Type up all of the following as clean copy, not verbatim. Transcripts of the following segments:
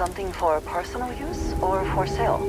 Something for personal use or for sale?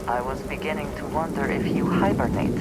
I was beginning to wonder if you hibernate.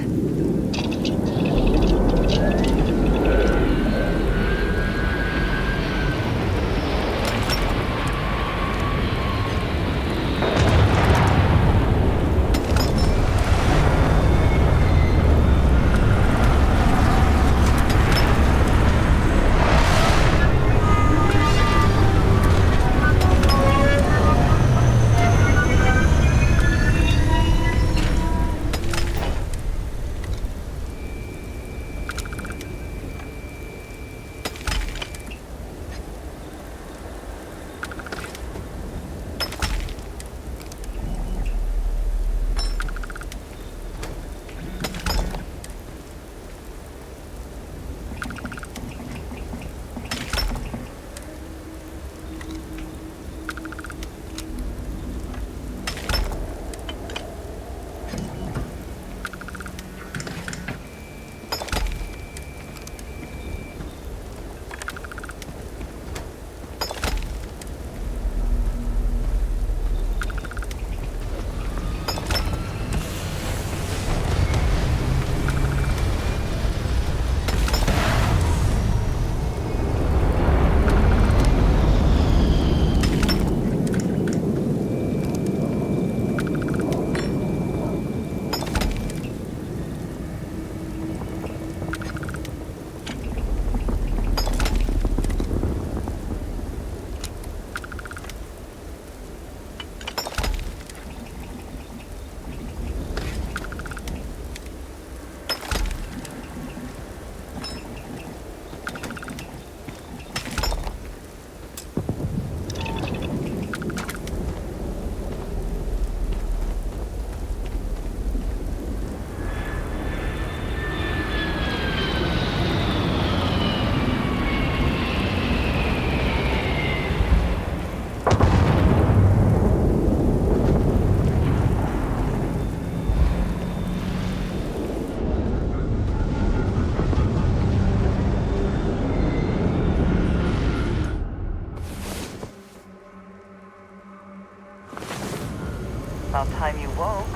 About time you woke.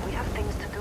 We have things to do.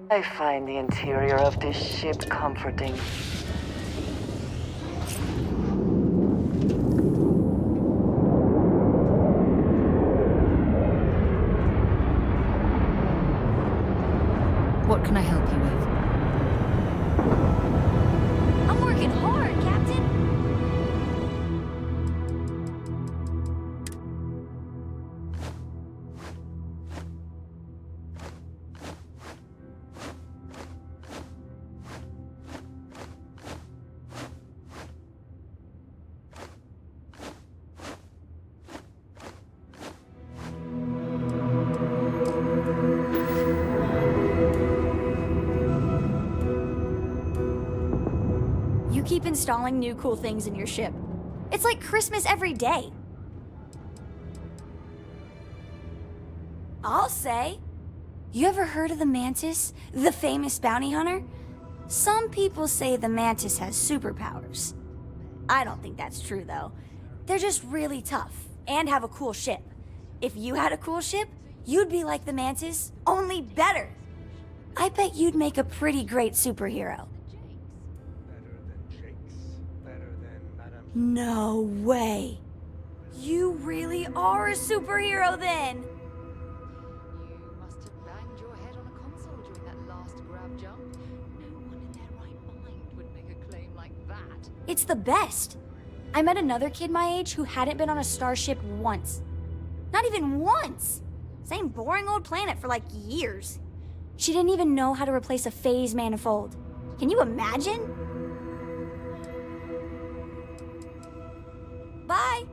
I find the interior of this ship comforting. What can I help you with? I'm working hard, Captain. You keep installing new cool things in your ship. It's like Christmas every day. I'll say. You ever heard of the Mantis, the famous bounty hunter? Some people say the Mantis has superpowers. I don't think that's true, though. They're just really tough and have a cool ship. If you had a cool ship, you'd be like the Mantis, only better. I bet you'd make a pretty great superhero. No way. You really are a superhero then. You must have banged your head on a console during that last grab jump. No one in their right mind would make a claim like that. It's the best. I met another kid my age who hadn't been on a starship once. Not even once. Same boring old planet for like years. She didn't even know how to replace a phase manifold. Can you imagine? Bye.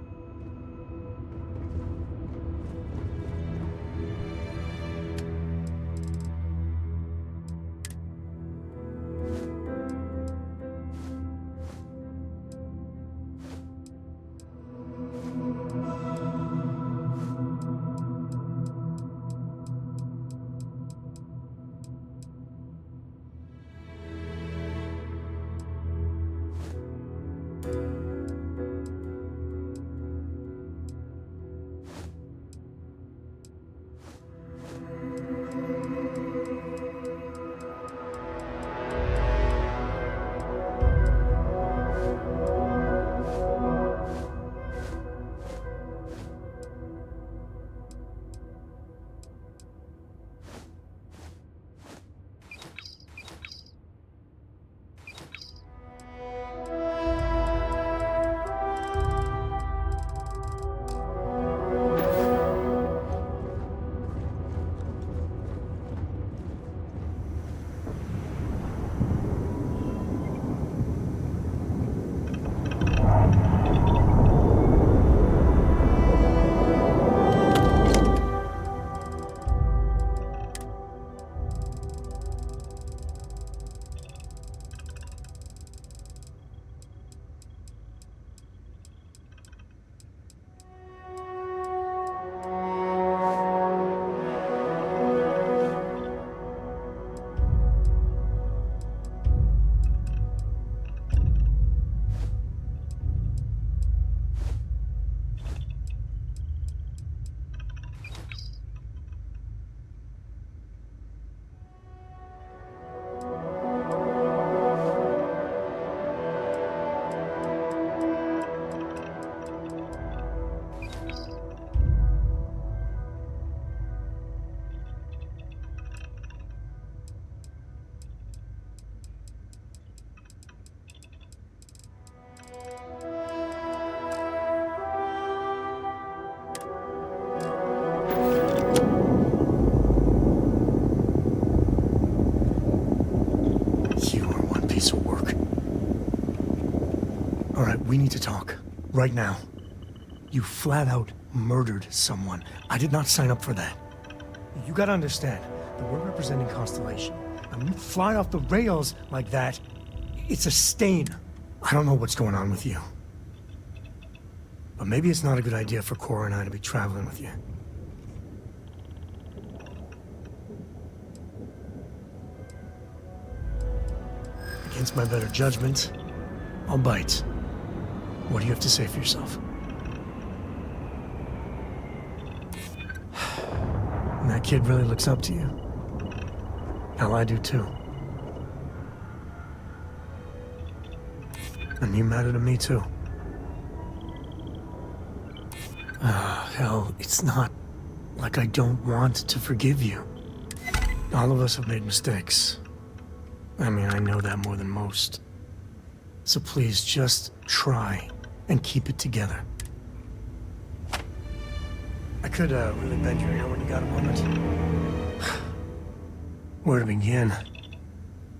We need to talk. Right now. You flat out murdered someone. I did not sign up for that. You gotta understand that we're representing Constellation. And when you fly off the rails like that, it's a stain. I don't know what's going on with you. But maybe it's not a good idea for Cora and I to be traveling with you. Against my better judgment, I'll bite. What do you have to say for yourself? And that kid really looks up to you. Hell, I do too. And you matter to me too. Hell, it's not like I don't want to forgive you. All of us have made mistakes. I mean, I know that more than most. So please, just try and keep it together. I could, really bend your ear when you got a moment. Where to begin?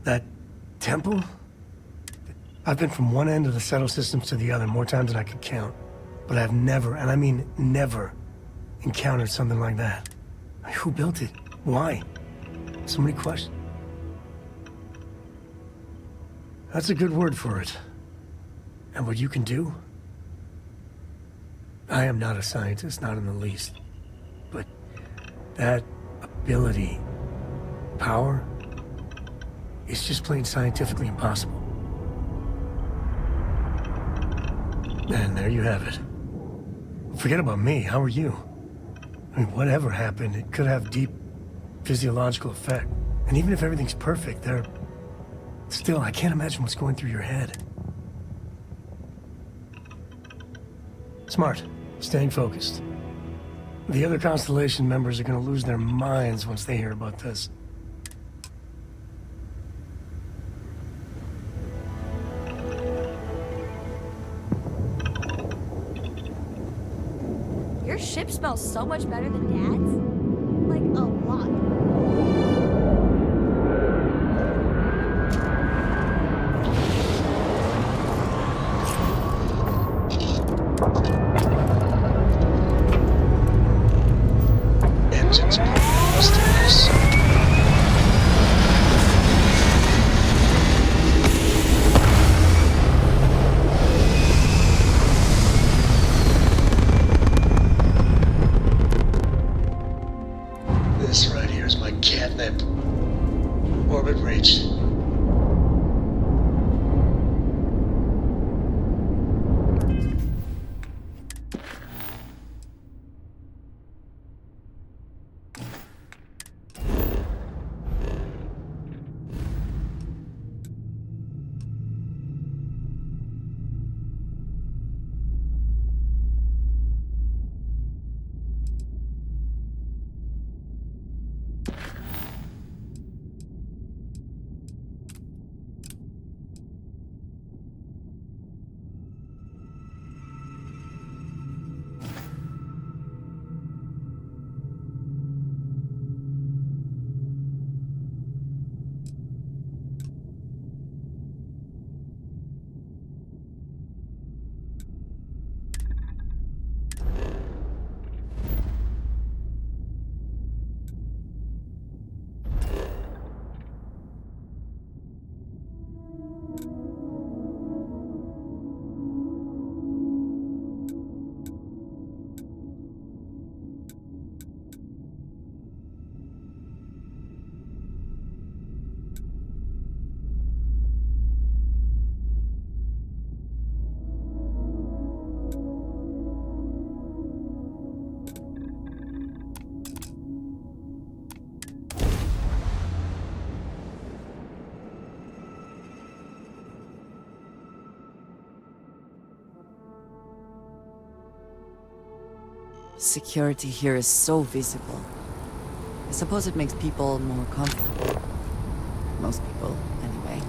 That temple? I've been from one end of the settle systems to the other more times than I could count. But I've never, and I mean never, encountered something like that. Who built it? Why? So many questions. That's a good word for it. And what you can do? I am not a scientist, not in the least. But that ability, power, it's just plain scientifically impossible. And there you have it. Forget about me, how are you? I mean, whatever happened, it could have deep physiological effect. And even if everything's perfect, still, I can't imagine what's going through your head. Smart. Staying focused. The other Constellation members are gonna lose their minds once they hear about this. Your ship smells so much better than Dad's? Like, a lot. Engines burning most of this. This right here is my catnip. Orbit reached. Security here is so visible. I suppose it makes people more comfortable. Most people, anyway.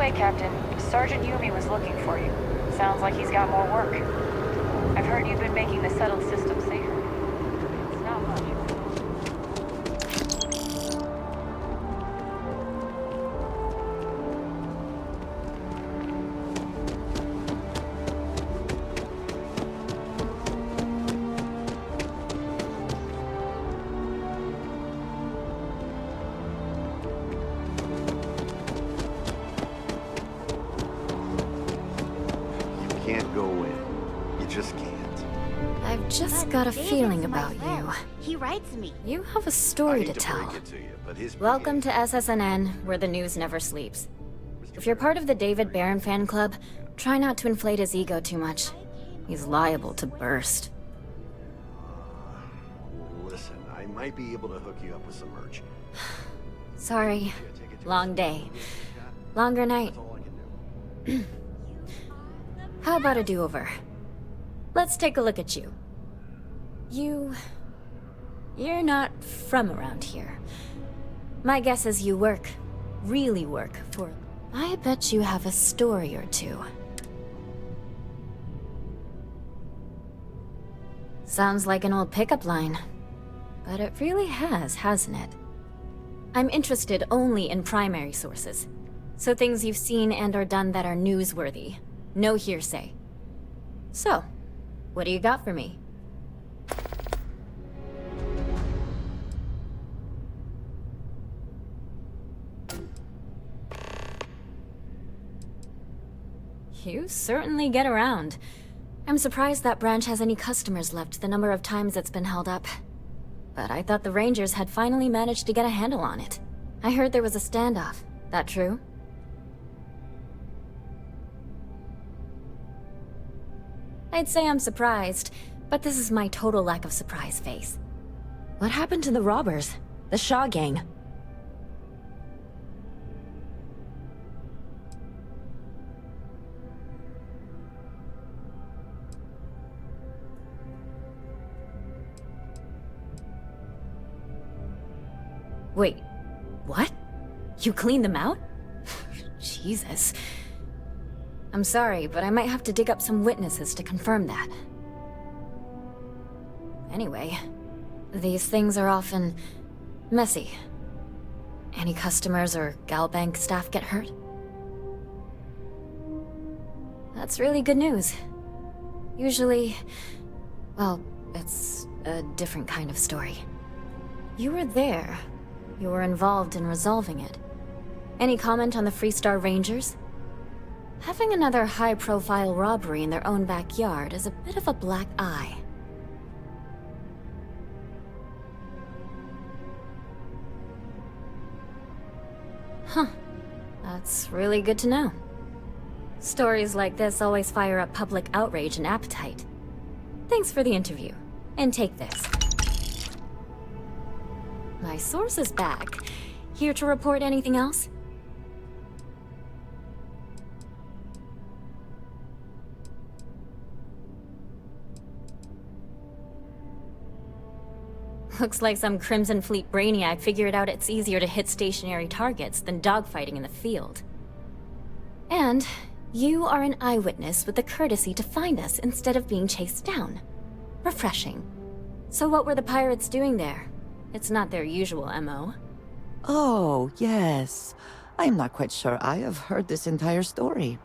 way, Captain. Sergeant Yumi was looking for you. Sounds like he's got more work. I've heard you've been making the settled system safer. It's not much. You can't go in. You just can't. I've just But got a David's feeling my about friend. you. He writes me. You have a I story hate to to tell. break it to you, but his Welcome to PA SSNN, where the news never sleeps. If you're part of the David Barron fan club, try not to inflate his ego too much. He's liable to burst. Listen, I might be able to hook you up with some merch. Sorry. Long day. Longer night. That's all I can do. How about a do-over? Let's take a look at you. You're not from around here. My guess is you work, really work, for... I bet you have a story or two. Sounds like an old pickup line. But it really has, hasn't it? I'm interested only in primary sources. So things you've seen and or done that are newsworthy. No hearsay. So, what do you got for me? You certainly get around. I'm surprised that branch has any customers left, the number of times it's been held up. But I thought the Rangers had finally managed to get a handle on it. I heard there was a standoff. That true? I'd say I'm surprised, but this is my total lack of surprise face. What happened to the robbers? The Shaw gang? Wait, what? You cleaned them out? Jesus. I'm sorry, but I might have to dig up some witnesses to confirm that. Anyway, these things are often messy. Any customers or Galbank staff get hurt? That's really good news. Usually, well, it's a different kind of story. You were there. You were involved in resolving it. Any comment on the Freestar Rangers? Having another high-profile robbery in their own backyard is a bit of a black eye. Huh. That's really good to know. Stories like this always fire up public outrage and appetite. Thanks for the interview. And take this. My source is back. Here to report anything else? Looks like some Crimson Fleet brainiac figured out it's easier to hit stationary targets than dogfighting in the field. And you are an eyewitness with the courtesy to find us instead of being chased down. Refreshing. So what were the pirates doing there? It's not their usual MO. Oh, yes. I'm not quite sure I have heard this entire story.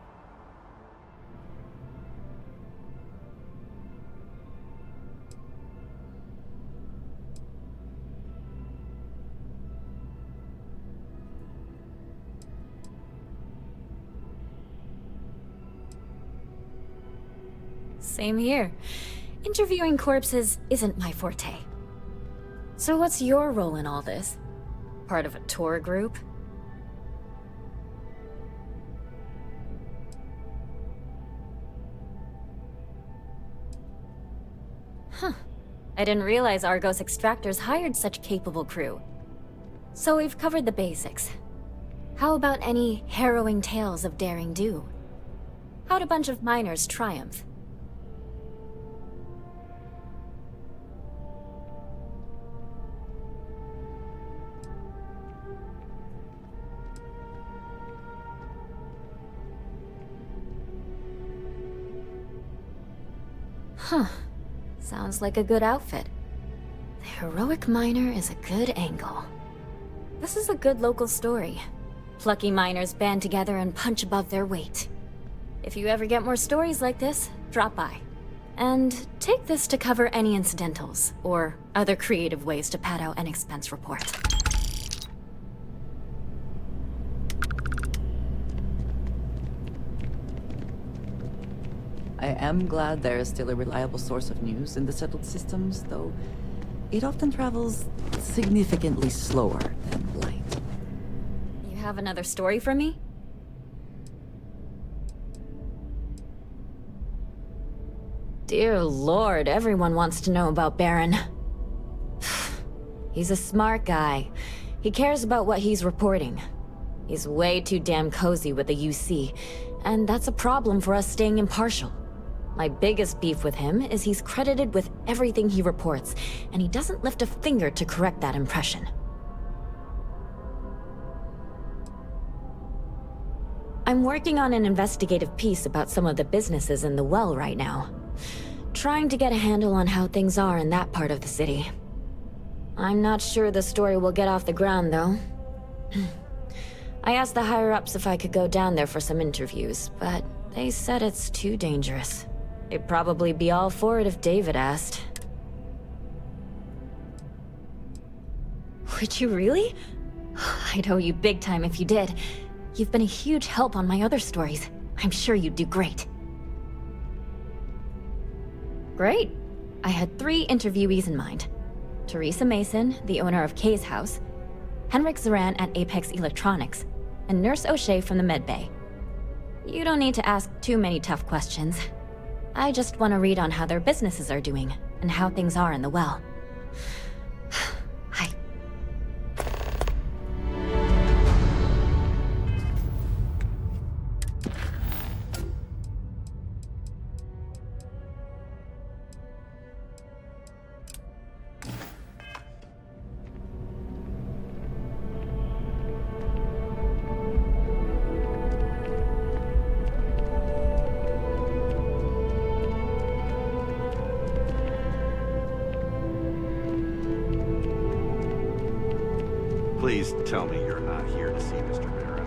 Same here. Interviewing corpses isn't my forte. So what's your role in all this? Part of a tour group? Huh. I didn't realize Argos Extractors hired such capable crew. So we've covered the basics. How about any harrowing tales of daring do? How'd a bunch of miners triumph? Huh. Sounds like a good outfit. The heroic miner is a good angle. This is a good local story. Plucky miners band together and punch above their weight. If you ever get more stories like this, drop by. And take this to cover any incidentals, or other creative ways to pad out an expense report. I am glad there is still a reliable source of news in the settled systems, though it often travels significantly slower than light. You have another story for me? Dear Lord, everyone wants to know about Baron. He's a smart guy. He cares about what he's reporting. He's way too damn cozy with the UC, and that's a problem for us staying impartial. My biggest beef with him is he's credited with everything he reports, and he doesn't lift a finger to correct that impression. I'm working on an investigative piece about some of the businesses in the well right now. Trying to get a handle on how things are in that part of the city. I'm not sure the story will get off the ground, though. I asked the higher-ups if I could go down there for some interviews, but they said it's too dangerous. They'd probably be all for it if David asked. Would you really? I'd owe you big time if you did. You've been a huge help on my other stories. I'm sure you'd do great. Great. I had 3 interviewees in mind. Teresa Mason, the owner of Kay's house, Henrik Zoran at Apex Electronics, and Nurse O'Shea from the medbay. You don't need to ask too many tough questions. I just want to read on how their businesses are doing, and how things are in the well. Hi. Please tell me you're not here to see Mr. Barron.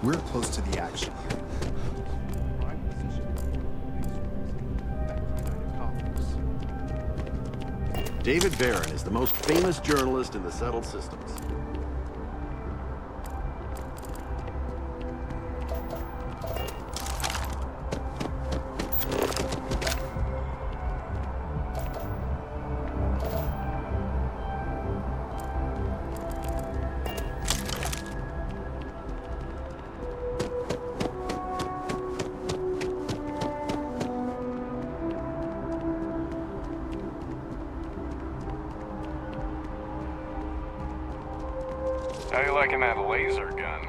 We're close to the action here. David Barron is the most famous journalist in the settled systems. How you liking that laser gun?